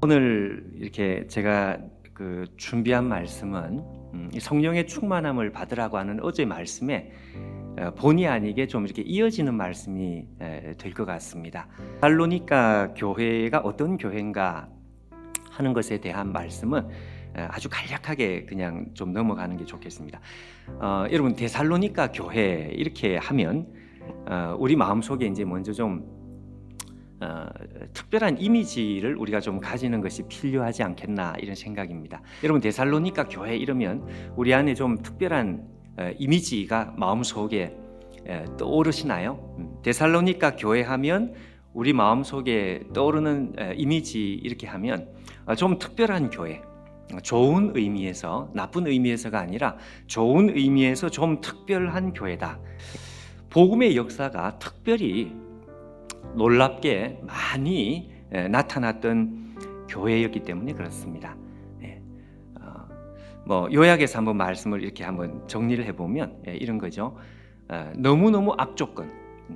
오늘 이렇게 제가 준비한 말씀은 이 성령의 충만함을 받으라고 하는 어제 말씀에 본의 아니게 좀 이렇게 이어지는 말씀이 될 것 같습니다. 살로니가 교회가 어떤 교회인가 하는 것에 대한 말씀은 아주 간략하게 그냥 좀 넘어가는 게 좋겠습니다. 여러분, 데살로니가 교회 이렇게 하면 우리 마음속에 이제 먼저 좀 특별한 이미지를 우리가 좀 가지는 것이 필요하지 않겠나 이런 생각입니다. 여러분, 데살로니가 교회 이러면 우리 안에 좀 특별한 이미지가 마음속에 떠오르시나요? 데살로니가 교회 하면 우리 마음속에 떠오르는 이미지 이렇게 하면 좀 특별한 교회, 좋은 의미에서, 나쁜 의미에서가 아니라 좋은 의미에서 좀 특별한 교회다. 복음의 역사가 특별히 놀랍게 많이 나타났던 교회였기 때문에 그렇습니다. 요약해서 한번 말씀을 이렇게 한번 정리를 해보면 이런 거죠. 너무너무 악조건,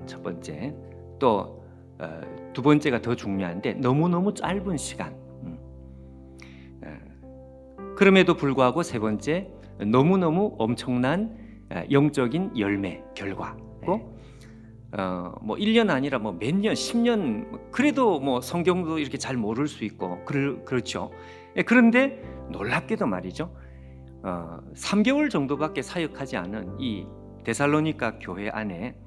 첫 번째. 또 두 번째가 더 중요한데 너무너무 짧은 시간. 그럼에도 불구하고 세 번째, 너무너무 엄청난 영적인 열매, 결과. 1년 아니라 몇 년, 10년, 그래도 성경도 이렇게 잘 모를 수 있고 그렇죠. 그런데 놀랍게도 말이죠, 3개월 정도밖에 사역하지 않은 이 데살로니가 교회 안에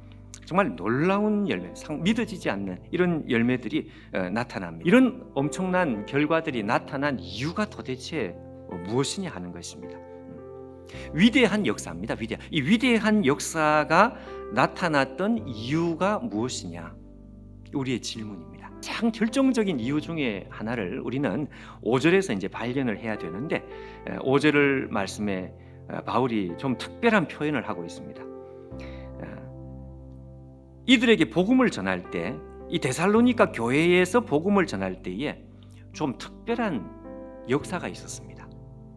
정말 놀라운 열매, 믿어지지 않는 이런 열매들이 나타납니다. 이런 엄청난 결과들이 나타난 이유가 도대체 무엇이냐 하는 것입니다. 위대한 역사입니다. 이 위대한 역사가 나타났던 이유가 무엇이냐? 우리의 질문입니다. 가장 결정적인 이유 중에 하나를 우리는 5절에서 이제 발견을 해야 되는데, 5절 말씀에 바울이 좀 특별한 표현을 하고 있습니다. 이들에게 복음을 전할 때, 이 데살로니가 교회에서 복음을 전할 때에 좀 특별한 역사가 있었습니다.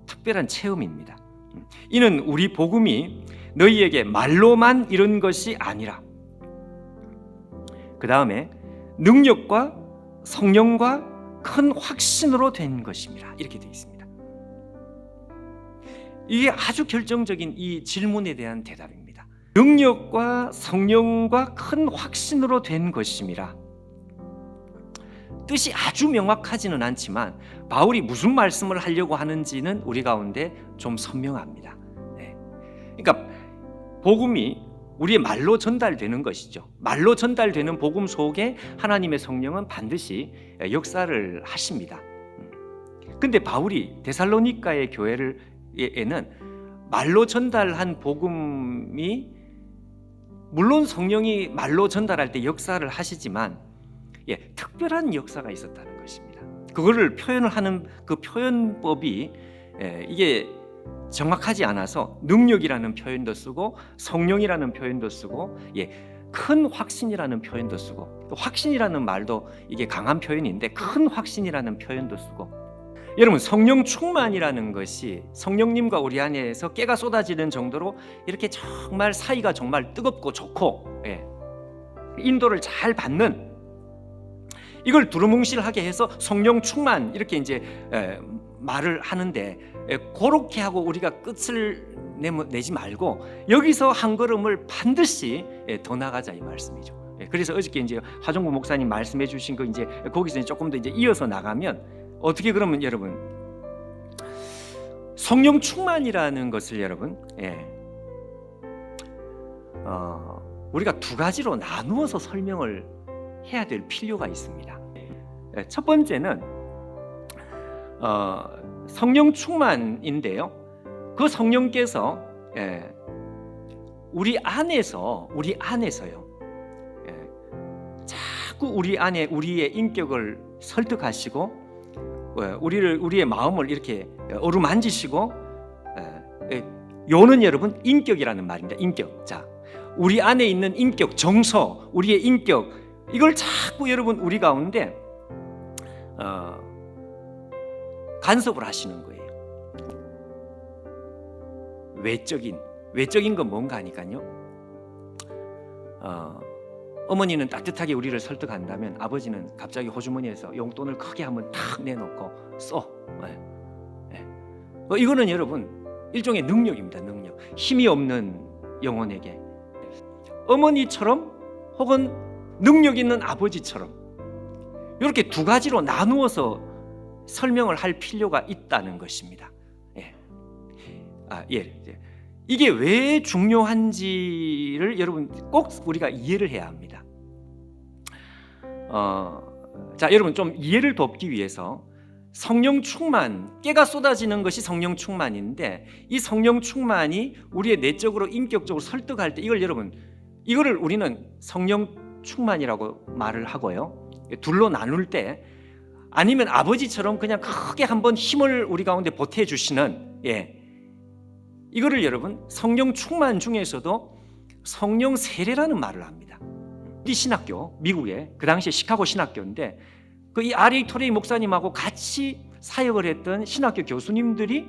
특별한 체험입니다. 이는 우리 복음이 너희에게 말로만 이런 것이 아니라 그 다음에 능력과 성령과 큰 확신으로 된 것입니다. 이렇게 되어 있습니다. 이게 아주 결정적인 이 질문에 대한 대답입니다. 능력과 성령과 큰 확신으로 된 것임이라. 뜻이 아주 명확하지는 않지만 바울이 무슨 말씀을 하려고 하는지는 우리 가운데 좀 선명합니다. 그러니까 복음이 우리의 말로 전달되는 것이죠. 말로 전달되는 복음 속에 하나님의 성령은 반드시 역사를 하십니다. 근데 바울이 데살로니가의 교회에는 말로 전달한 복음이, 물론 성령이 말로 전달할 때 역사를 하시지만 특별한 역사가 있었다는 것입니다. 그거를 표현을 하는 그 표현법이 이게 정확하지 않아서 능력이라는 표현도 쓰고 성령이라는 표현도 쓰고 큰 확신이라는 표현도 쓰고, 확신이라는 말도 이게 강한 표현인데 큰 확신이라는 표현도 쓰고, 여러분, 성령 충만이라는 것이 성령님과 우리 안에서 깨가 쏟아지는 정도로 이렇게 정말 사이가 정말 뜨겁고 좋고 인도를 잘 받는, 이걸 두루뭉실하게 해서 성령 충만 이렇게 이제 말을 하는데, 그렇게 하고 우리가 끝을 내지 말고 여기서 한 걸음을 반드시 더 나가자 이 말씀이죠. 그래서 어저께 이제 하종구 목사님 말씀해 주신 거 이제 거기서 조금 더 이제 이어서 나가면 어떻게, 그러면 여러분, 성령 충만이라는 것을 여러분 우리가 두 가지로 나누어서 설명을 해야 될 필요가 있습니다. 첫 번째는 성령 충만인데요, 그 성령께서 우리 안에서요 자꾸 우리 안에 우리의 인격을 설득하시고 우리의 마음을 이렇게 어루만지시고, 요는 여러분 인격이라는 말입니다. 인격. 자, 우리 안에 있는 인격, 정서, 우리의 인격, 이걸 자꾸 여러분 우리 가운데 간섭을 하시는 거예요. 외적인 건 뭔가 하니까요, 어머니는 따뜻하게 우리를 설득한다면 아버지는 갑자기 호주머니에서 용돈을 크게 한번 탁 내놓고 써. 이거는 여러분 일종의 능력입니다. 능력. 힘이 없는 영혼에게 어머니처럼 혹은 능력 있는 아버지처럼 이렇게 두 가지로 나누어서 설명을 할 필요가 있다는 것입니다. 이게 왜 중요한지를 여러분 꼭 우리가 이해를 해야 합니다. 자, 여러분 좀 이해를 돕기 위해서 성령 충만, 깨가 쏟아지는 것이 성령 충만인데 이 성령 충만이 우리의 내적으로 인격적으로 설득할 때 이거를 우리는 성령 충만이라고 말을 하고요. 둘로 나눌 때 아니면 아버지처럼 그냥 크게 한번 힘을 우리 가운데 보태 주시는 이거를 여러분 성령 충만 중에서도 성령 세례라는 말을 합니다. 이 신학교 미국의 그 당시에 시카고 신학교인데 이 R.A. 토레이 목사님하고 같이 사역을 했던 신학교 교수님들이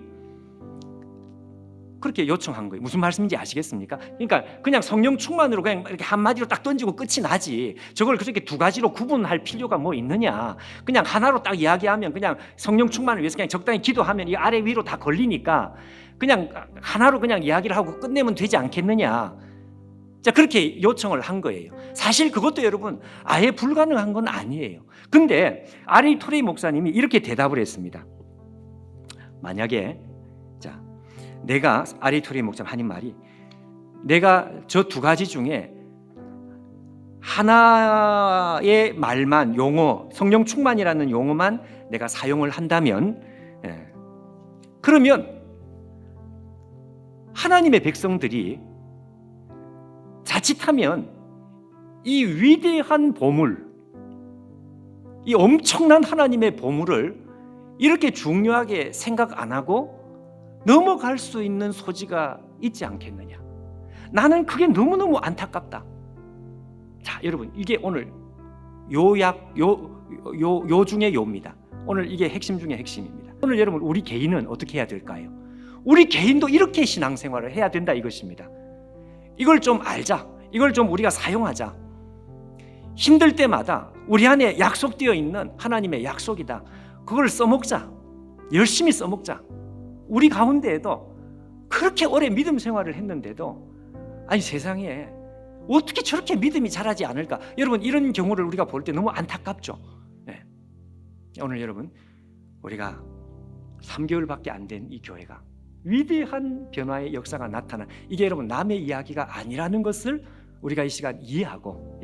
그렇게 요청한 거예요. 무슨 말씀인지 아시겠습니까? 그러니까 그냥 성령 충만으로 그냥 이렇게 한마디로 딱 던지고 끝이 나지 저걸 그렇게 두 가지로 구분할 필요가 뭐 있느냐. 그냥 하나로 딱 이야기하면 그냥 성령 충만을 위해서 그냥 적당히 기도하면 이 아래 위로 다 걸리니까 그냥 하나로 그냥 이야기를 하고 끝내면 되지 않겠느냐. 자, 그렇게 요청을 한 거예요. 사실 그것도 여러분 아예 불가능한 건 아니에요. 근데 R.A. 토레이 목사님이 이렇게 대답을 했습니다. 만약에 내가 R.A. 토레이 목사님 하는 말이 내가 저 두 가지 중에 하나의 말만 용어 성령 충만이라는 용어만 내가 사용을 한다면 그러면 하나님의 백성들이 자칫하면 이 위대한 보물 이 엄청난 하나님의 보물을 이렇게 중요하게 생각 안 하고 넘어갈 수 있는 소지가 있지 않겠느냐. 나는 그게 너무너무 안타깝다. 자, 여러분 이게 오늘 요약 요 중에 요입니다. 오늘 이게 핵심 중에 핵심입니다. 오늘 여러분 우리 개인은 어떻게 해야 될까요? 우리 개인도 이렇게 신앙생활을 해야 된다 이것입니다. 이걸 좀 알자. 이걸 좀 우리가 사용하자. 힘들 때마다 우리 안에 약속되어 있는 하나님의 약속이다. 그걸 써먹자. 열심히 써먹자. 우리 가운데에도 그렇게 오래 믿음 생활을 했는데도 아니 세상에 어떻게 저렇게 믿음이 자라지 않을까? 여러분 이런 경우를 우리가 볼 때 너무 안타깝죠. 오늘 여러분 우리가 3개월밖에 안 된 이 교회가 위대한 변화의 역사가 나타난 이게 여러분 남의 이야기가 아니라는 것을 우리가 이 시간 이해하고